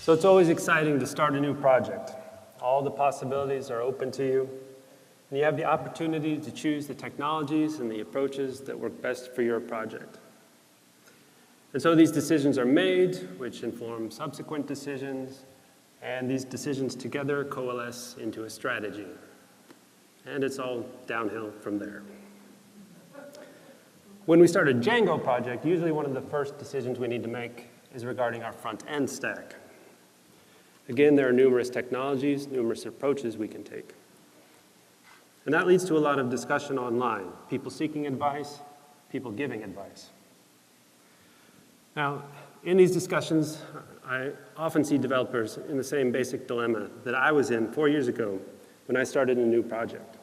So it's always exciting to start a new project. All the possibilities are open to you, and you have the opportunity to choose the technologies and the approaches that work best for your project. And so these decisions are made, which inform subsequent decisions, and these decisions together coalesce into a strategy. And it's all downhill from there. When we start a Django project, usually one of the first decisions we need to make is regarding our front-end stack. Again, there are numerous technologies, numerous approaches we can take. And that leads to a lot of discussion online, people seeking advice, people giving advice. Now, in these discussions, I often see developers in the same basic dilemma that I was in 4 years ago when I started a new project.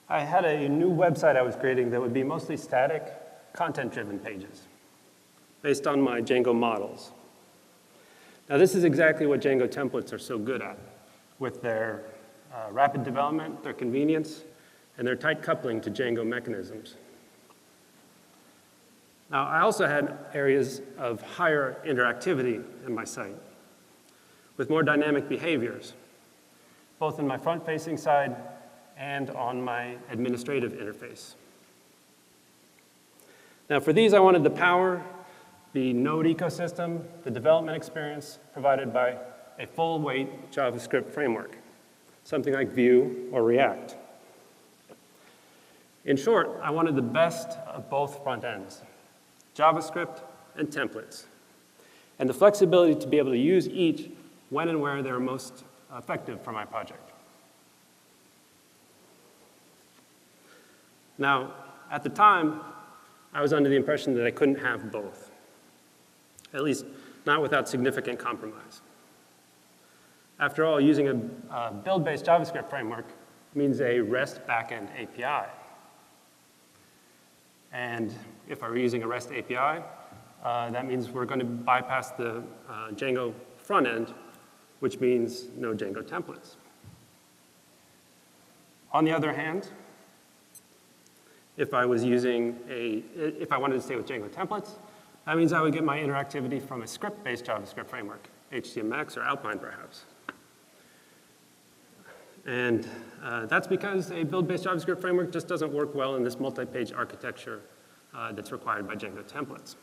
I had a new website I was creating that would be mostly static, content-driven pages based on my Django models. Now, this is exactly what Django Templates are so good at, with their rapid development, their convenience, and their tight coupling to Django mechanisms. Now, I also had areas of higher interactivity in my site, with more dynamic behaviors, both in my front-facing side and on my administrative interface. Now, for these, I wanted the power, the node ecosystem, the development experience provided by a full-weight JavaScript framework, something like Vue or React. In short, I wanted the best of both front ends, JavaScript and templates, and the flexibility to be able to use each when and where they're most effective for my project. Now, at the time, I was under the impression that I couldn't have both, at least not without significant compromise. After all, using a build-based JavaScript framework means a REST backend API. And if I were using a REST API, that means we're going to bypass the Django front end, which means no Django templates. On the other hand, if I wanted to stay with Django templates, that means I would get my interactivity from a script-based JavaScript framework, HTMX or Alpine perhaps. And that's because a build-based JavaScript framework just doesn't work well in this multi-page architecture that's required by Django templates.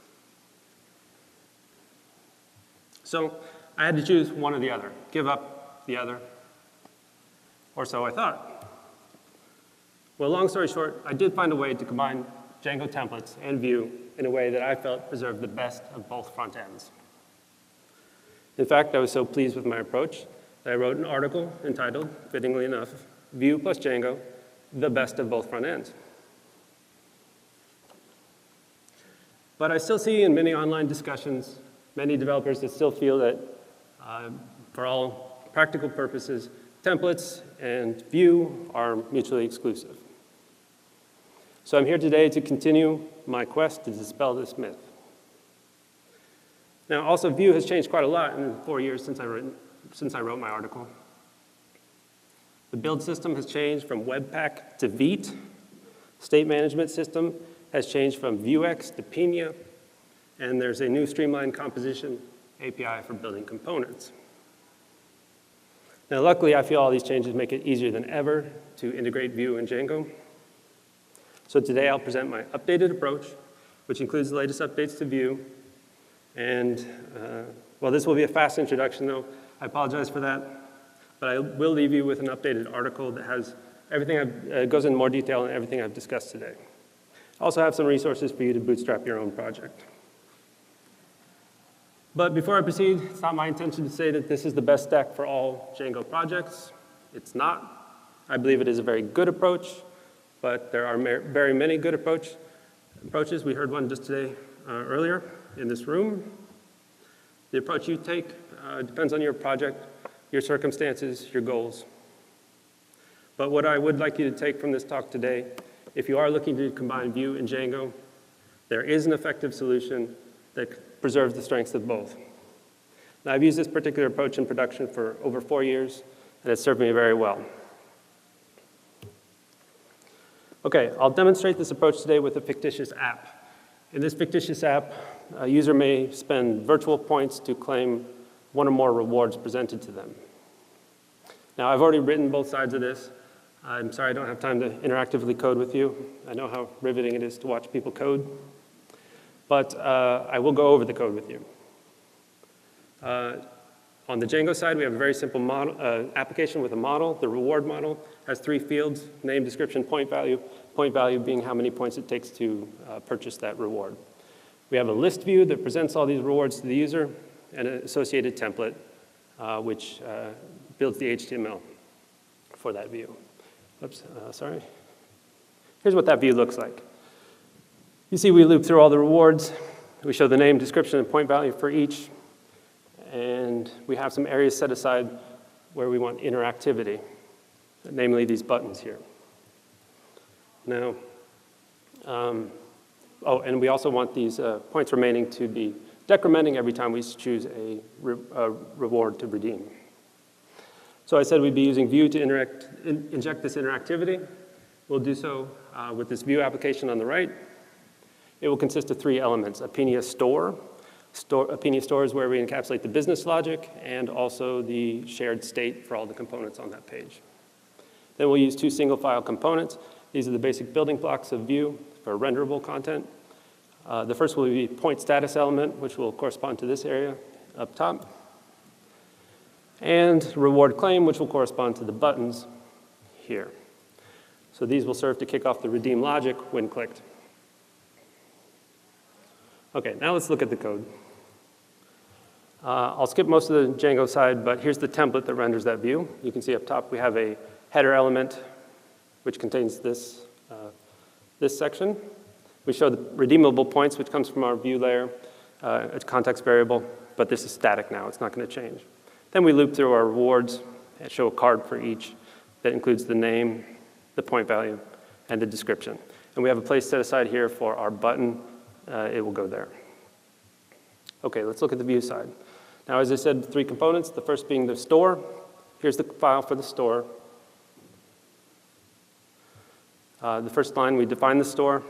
So I had to choose one or the other, give up the other, or so I thought. Well, long story short, I did find a way to combine Django templates and Vue in a way that I felt preserved the best of both front ends. In fact, I was so pleased with my approach that I wrote an article entitled, fittingly enough, Vue plus Django, the best of both front ends. But I still see in many online discussions, many developers that still feel that for all practical purposes, templates and Vue are mutually exclusive. So I'm here today to continue my quest to dispel this myth. Now, also, Vue has changed quite a lot in the 4 years since I wrote my article. The build system has changed from Webpack to Vite. State management system has changed from Vuex to Pinia. And there's a new streamlined composition API for building components. Now, luckily, I feel all these changes make it easier than ever to integrate Vue and Django. So today, I'll present my updated approach, which includes the latest updates to Vue. And, well, this will be a fast introduction, though. I apologize for that. But I will leave you with an updated article that has everything goes into more detail on everything I've discussed today. I also have some resources for you to bootstrap your own project. But before I proceed, it's not my intention to say that this is the best stack for all Django projects. It's not. I believe it is a very good approach, but there are very many good approaches. We heard one just today earlier in this room. The approach you take depends on your project, your circumstances, your goals. But what I would like you to take from this talk today, if you are looking to combine Vue and Django, there is an effective solution that preserves the strengths of both. Now, I've used this particular approach in production for over 4 years, and it's served me very well. Okay, I'll demonstrate this approach today with a fictitious app. In this fictitious app, a user may spend virtual points to claim one or more rewards presented to them. Now, I've already written both sides of this. I'm sorry I don't have time to interactively code with you. I know how riveting it is to watch people code. But I will go over the code with you. On the Django side, we have a very simple model, application with a model. The reward model has 3 fields: name, description, point value. Point value being how many points it takes to purchase that reward. We have a list view that presents all these rewards to the user, and an associated template, which builds the HTML for that view. Oops, sorry. Here's what that view looks like. You see we loop through all the rewards. We show the name, description, and point value for each. And we have some areas set aside where we want interactivity, namely these buttons here. Now, and we also want these points remaining to be decrementing every time we choose a reward to redeem. So I said we'd be using Vue to inject this interactivity. We'll do so with this Vue application on the right. It will consist of 3 elements: a Penia store. A Penia store is where we encapsulate the business logic and also the shared state for all the components on that page. Then we'll use 2 single file components. These are the basic building blocks of Vue for renderable content. The first will be point status element, which will correspond to this area up top. And reward claim, which will correspond to the buttons here. So these will serve to kick off the redeem logic when clicked. Okay, now let's look at the code. I'll skip most of the Django side, but here's the template that renders that view. You can see up top we have a header element, which contains this section. We show the redeemable points, which comes from our view layer. It's a context variable, but this is static now. It's not going to change. Then we loop through our rewards and show a card for each that includes the name, the point value, and the description. And we have a place set aside here for our button. It will go there. Okay, let's look at the Vue side. Now, as I said, 3 components, the first being the store. Here's the file for the store. The first line, we define the store.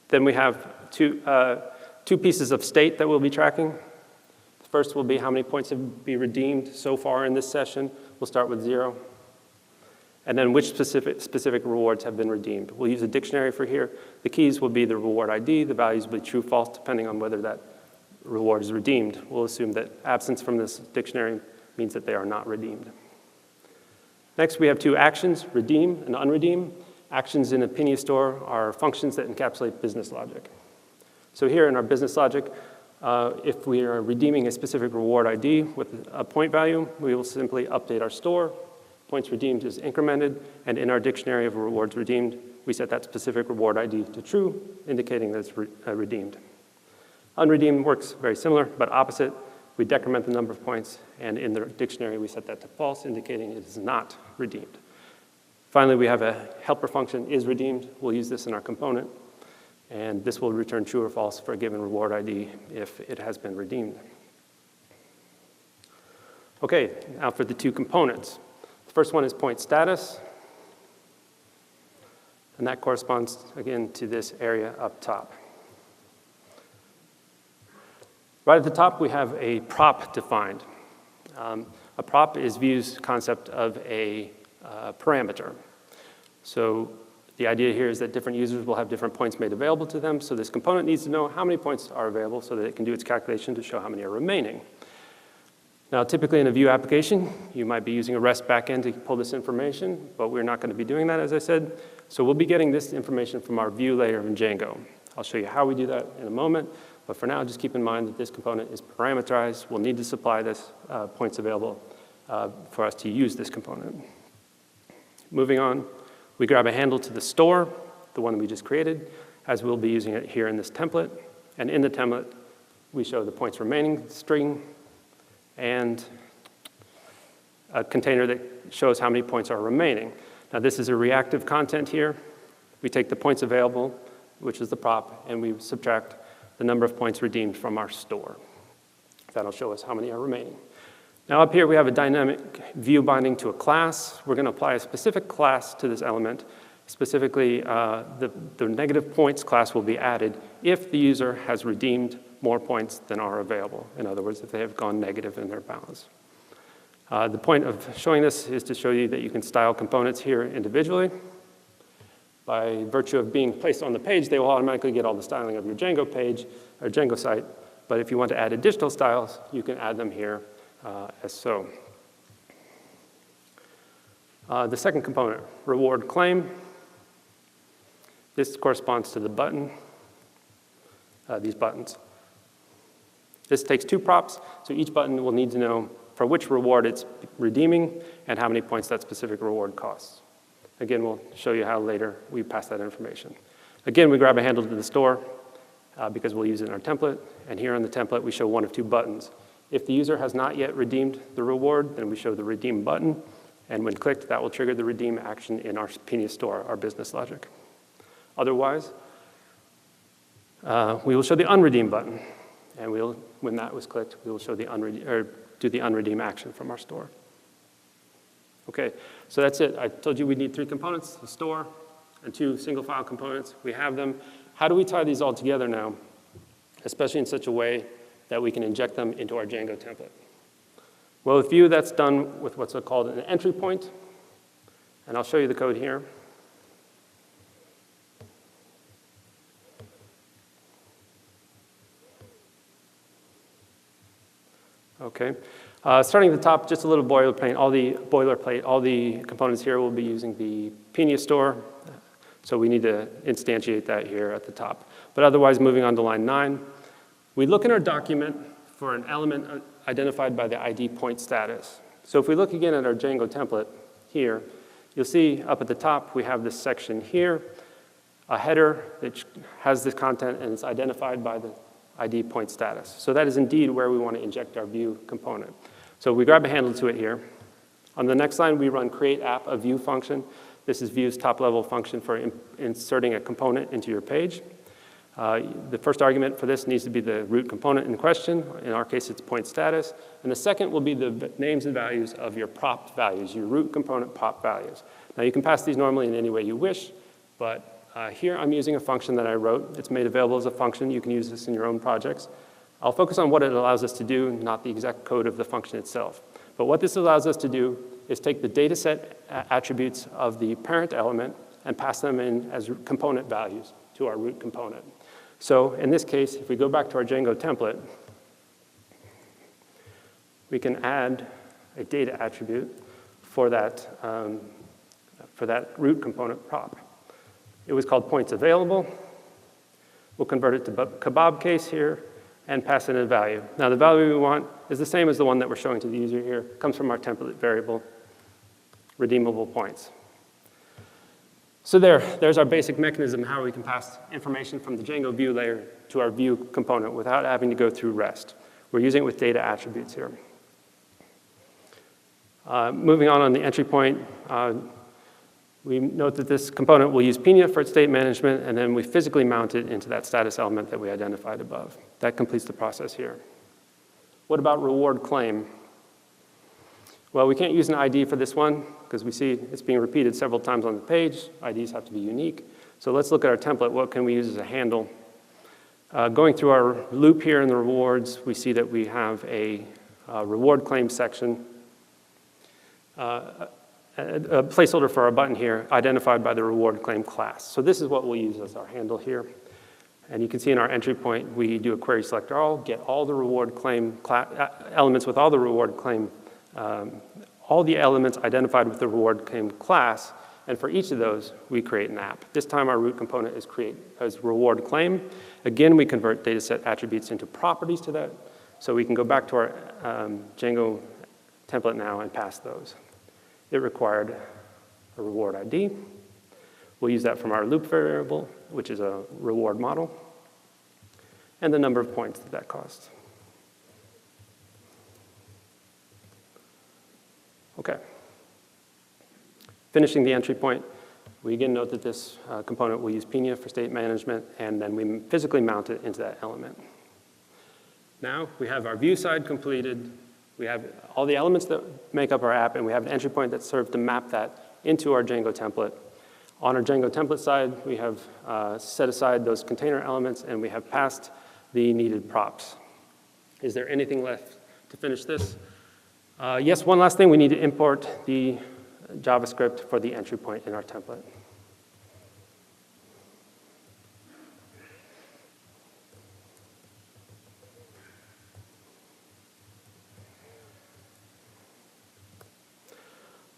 Then we have two pieces of state that we'll be tracking. The first will be how many points have been redeemed so far in this session. We'll start with 0. And then which specific rewards have been redeemed. We'll use a dictionary for here. The keys will be the reward ID. The values will be true, false, depending on whether that reward is redeemed. We'll assume that absence from this dictionary means that they are not redeemed. Next, we have 2 actions, redeem and unredeem. Actions in a Penia store are functions that encapsulate business logic. So here in our business logic, if we are redeeming a specific reward ID with a point value, we will simply update our store. Points redeemed is incremented, and in our dictionary of rewards redeemed, we set that specific reward ID to true, indicating that it's redeemed. Unredeemed works very similar, but opposite. We decrement the number of points, and in the dictionary, we set that to false, indicating it is not redeemed. Finally, we have a helper function, is redeemed. We'll use this in our component, and this will return true or false for a given reward ID if it has been redeemed. Okay, now for the 2 components. The first one is point status, and that corresponds, again, to this area up top. Right at the top, we have a prop defined. A prop is Vue's concept of a parameter. So the idea here is that different users will have different points made available to them. So this component needs to know how many points are available so that it can do its calculation to show how many are remaining. Now, typically in a Vue application, you might be using a REST backend to pull this information, but we're not going to be doing that, as I said. So we'll be getting this information from our Vue layer in Django. I'll show you how we do that in a moment. But for now, just keep in mind that this component is parameterized. We'll need to supply this points available for us to use this component. Moving on, we grab a handle to the store, the one we just created, as we'll be using it here in this template. And in the template, we show the points remaining string and a container that shows how many points are remaining. Now, this is a reactive content here. We take the points available, which is the prop, and we subtract the number of points redeemed from our store. That'll show us how many are remaining. Now up here we have a dynamic view binding to a class. We're going to apply a specific class to this element. Specifically, the negative points class will be added if the user has redeemed more points than are available. In other words, if they have gone negative in their balance. The point of showing this is to show you that you can style components here individually. By virtue of being placed on the page, they will automatically get all the styling of your Django page or Django site. But if you want to add additional styles, you can add them here as so. The second component, reward claim. This corresponds to the button, these buttons. This takes two props, so each button will need to know for which reward it's redeeming and how many points that specific reward costs. Again, we'll show you how later we pass that information. Again, we grab a handle to the store because we'll use it in our template. And here on the template, we show one of two buttons. If the user has not yet redeemed the reward, then we show the redeem button. And when clicked, that will trigger the redeem action in our Pinia store, our business logic. Otherwise, we will show the unredeem button. And when that was clicked, we will show the do the unredeem action from our store. Okay, so that's it. I told you we need three components, the store and two single file components. We have them. How do we tie these all together now, especially in such a way that we can inject them into our Django template? Well, with Vue, that's done with what's called an entry point. And I'll show you the code here. Okay. Starting at the top, just a little boilerplate. All the components here will be using the Pinia store. So we need to instantiate that here at the top. But otherwise, moving on to line 9, we look in our document for an element identified by the ID point status. So if we look again at our Django template here, you'll see up at the top, we have this section here, a header that has this content and it's identified by the ID point status. So that is indeed where we want to inject our Vue component. So we grab a handle to it here. On the next line, we run create app of Vue function. This is Vue's top-level function for inserting a component into your page. The first argument for this needs to be the root component in question. In our case, it's point status. And the second will be the names and values of your prop values, your root component prop values. Now, you can pass these normally in any way you wish, but here I'm using a function that I wrote. It's made available as a function. You can use this in your own projects. I'll focus on what it allows us to do, not the exact code of the function itself. But what this allows us to do is take the data set attributes of the parent element and pass them in as component values to our root component. So in this case, if we go back to our Django template, we can add a data attribute for that root component prop. It was called points available. We'll convert it to kebab case here and pass in a value. Now the value we want is the same as the one that we're showing to the user here. It comes from our template variable, redeemable points. So there's our basic mechanism how we can pass information from the Django Vue layer to our Vue component without having to go through REST. We're using it with data attributes here. Moving on the entry point, we note that this component will use Pinia for its state management, and then we physically mount it into that status element that we identified above. That completes the process here. What about reward claim? Well, we can't use an ID for this one because we see it's being repeated several times on the page. IDs have to be unique. So let's look at our template. What can we use as a handle? Going through our loop here in the rewards, we see that we have a reward claim section, a placeholder for our button here identified by the reward claim class. So this is what we'll use as our handle here. And you can see in our entry point, we do a query select all, get all the reward claim elements with all the reward claim, all the elements identified with the reward claim class. And for each of those, we create an app. This time, our root component is create as reward claim. Again, we convert dataset attributes into properties to that. So we can go back to our Django template now and pass those. It required a reward ID. We'll use that from our loop variable, which is a reward model, and the number of points that costs. Okay. Finishing the entry point, we again note that this component will use Pinia for state management, and then we physically mount it into that element. Now we have our Vue side completed. We have all the elements that make up our app, and we have an entry point that serves to map that into our Django template. On our Django template side, we have set aside those container elements, and we have passed the needed props. Is there anything left to finish this? Yes, one last thing, we need to import the JavaScript for the entry point in our template.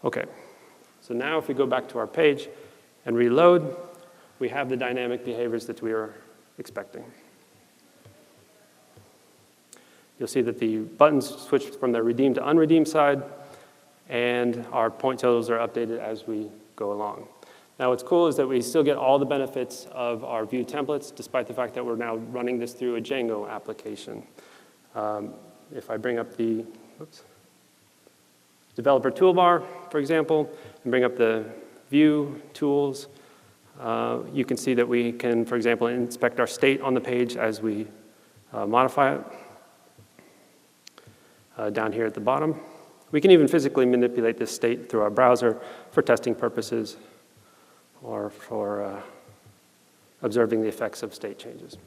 Okay, so now if we go back to our page and reload, we have the dynamic behaviors that we were expecting. You'll see that the buttons switched from the redeemed to unredeemed side, and our point totals are updated as we go along. Now what's cool is that we still get all the benefits of our Vue templates, despite the fact that we're now running this through a Django application. If I bring up the developer toolbar, for example, and bring up the Vue tools, you can see that we can, for example, inspect our state on the page as we modify it. Down here at the bottom. We can even physically manipulate this state through our browser for testing purposes or for observing the effects of state changes.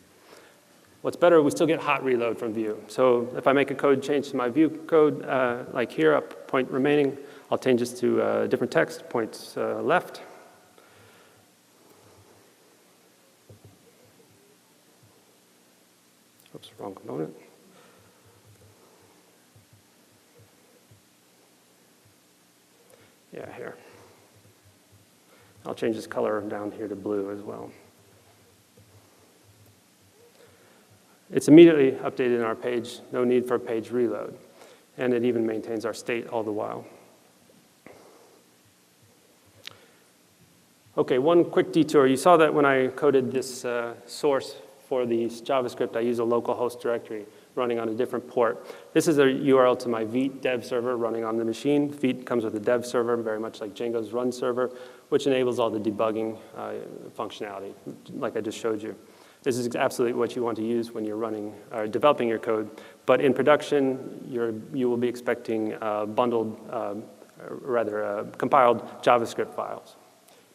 What's better, we still get hot reload from Vue. So if I make a code change to my Vue code, like here, up point remaining, I'll change this to a different text, points left. Oops, wrong component. Yeah, here. I'll change this color down here to blue as well. It's immediately updated in our page, no need for a page reload. And it even maintains our state all the while. Okay, one quick detour. You saw that when I coded this source for the JavaScript, I use a local host directory running on a different port. This is a URL to my Vite dev server running on the machine. Vite comes with a dev server, very much like Django's run server, which enables all the debugging functionality, like I just showed you. This is absolutely what you want to use when you're running or developing your code. But in production, you will be expecting bundled, compiled JavaScript files,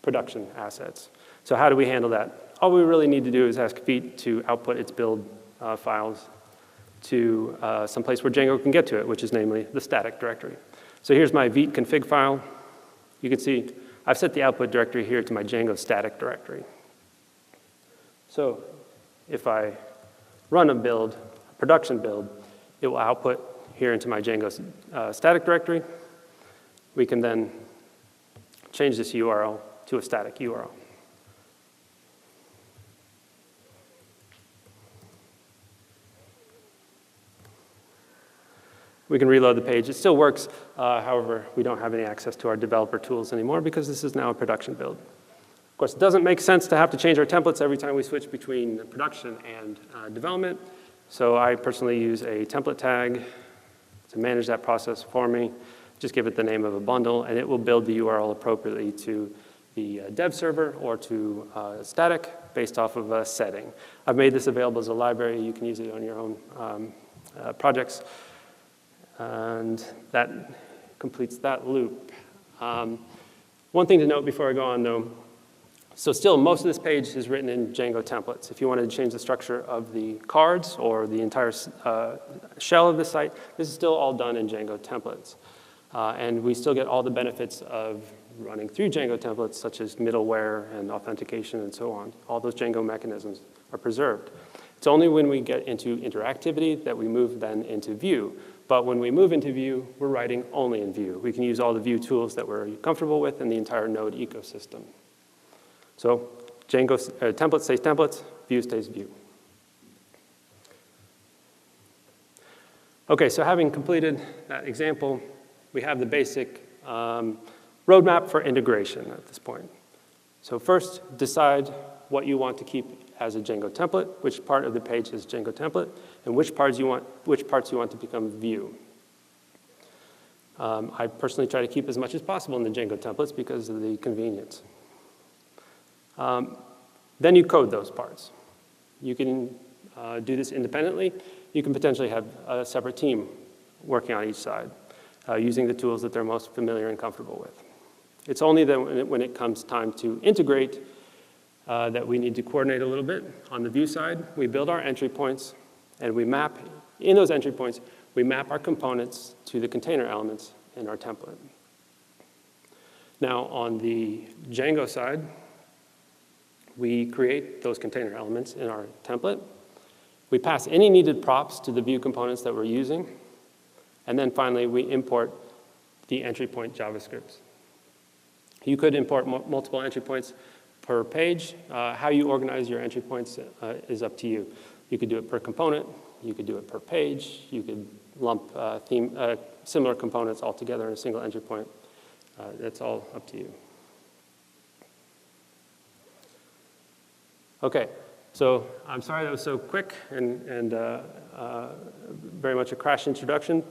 production assets. So how do we handle that? All we really need to do is ask Vite to output its build files to some place where Django can get to it, which is namely the static directory. So here's my Vite config file. You can see I've set the output directory here to my Django static directory. So if I run a build, a production build, it will output here into my Django static directory. We can then change this URL to a static URL. We can reload the page. It still works. However, we don't have any access to our developer tools anymore because this is now a production build. Of course, it doesn't make sense to have to change our templates every time we switch between production and development. So I personally use a template tag to manage that process for me. Just give it the name of a bundle, and it will build the URL appropriately to the dev server or to static based off of a setting. I've made this available as a library. You can use it on your own projects. And that completes that loop. One thing to note before I go on, though, so still most of this page is written in Django templates. If you wanted to change the structure of the cards or the entire shell of the site, this is still all done in Django templates. And we still get all the benefits of running through Django templates, such as middleware and authentication and so on. All those Django mechanisms are preserved. It's only when we get into interactivity that we move then into Vue. But when we move into Vue, we're writing only in Vue. We can use all the Vue tools that we're comfortable with in the entire Node ecosystem. So Django template stays templates, Vue stays Vue. Okay, so having completed that example, we have the basic roadmap for integration at this point. So first, decide what you want to keep as a Django template, which part of the page is Django template, and which parts you want to become Vue. I personally try to keep as much as possible in the Django templates because of the convenience. Then you code those parts. You can do this independently. You can potentially have a separate team working on each side, using the tools that they're most familiar and comfortable with. It's only then when it comes time to integrate that we need to coordinate a little bit. On the Vue side, we build our entry points And we map, in those entry points, we map our components to the container elements in our template. Now, on the Django side, we create those container elements in our template. We pass any needed props to the Vue components that we're using. And then finally, we import the entry point JavaScripts. You could import multiple entry points per page. How you organize your entry points is up to you. You could do it per component. You could do it per page. You could lump similar components all together in a single entry point. That's all up to you. OK, so I'm sorry that was so quick and very much a crash introduction,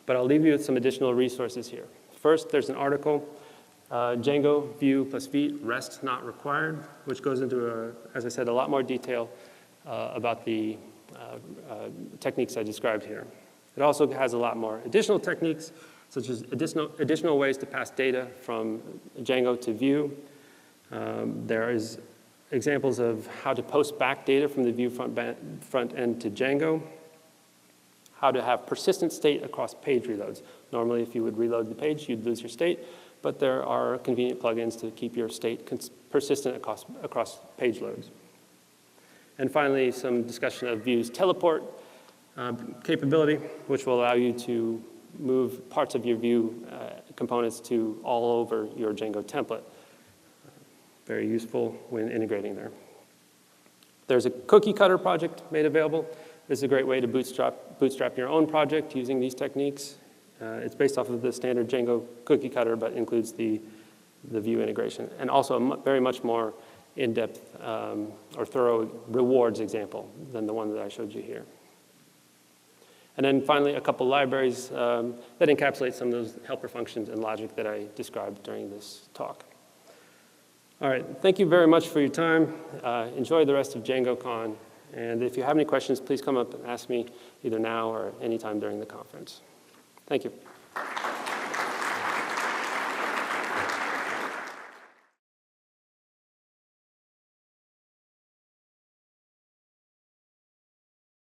but I'll leave you with some additional resources here. First, there's an article, Django, Vue plus Vue, REST not required, which goes into, as I said, a lot more detail about the techniques I described here. It also has a lot more additional techniques, such as additional ways to pass data from Django to Vue. There is examples of how to post back data from the Vue front end to Django, how to have persistent state across page reloads. Normally, if you would reload the page, you'd lose your state, but there are convenient plugins to keep your state persistent across page loads. And finally, some discussion of Vue's teleport capability, which will allow you to move parts of your Vue components to all over your Django template. Very useful when integrating there. There's a cookie cutter project made available. This is a great way to bootstrap your own project using these techniques. It's based off of the standard Django cookie cutter, but includes the Vue integration, and also a very much more in-depth or thorough rewards example than the one that I showed you here. And then finally, a couple libraries that encapsulate some of those helper functions and logic that I described during this talk. All right, thank you very much for your time. Enjoy the rest of DjangOcon. And if you have any questions, please come up and ask me either now or anytime during the conference. Thank you.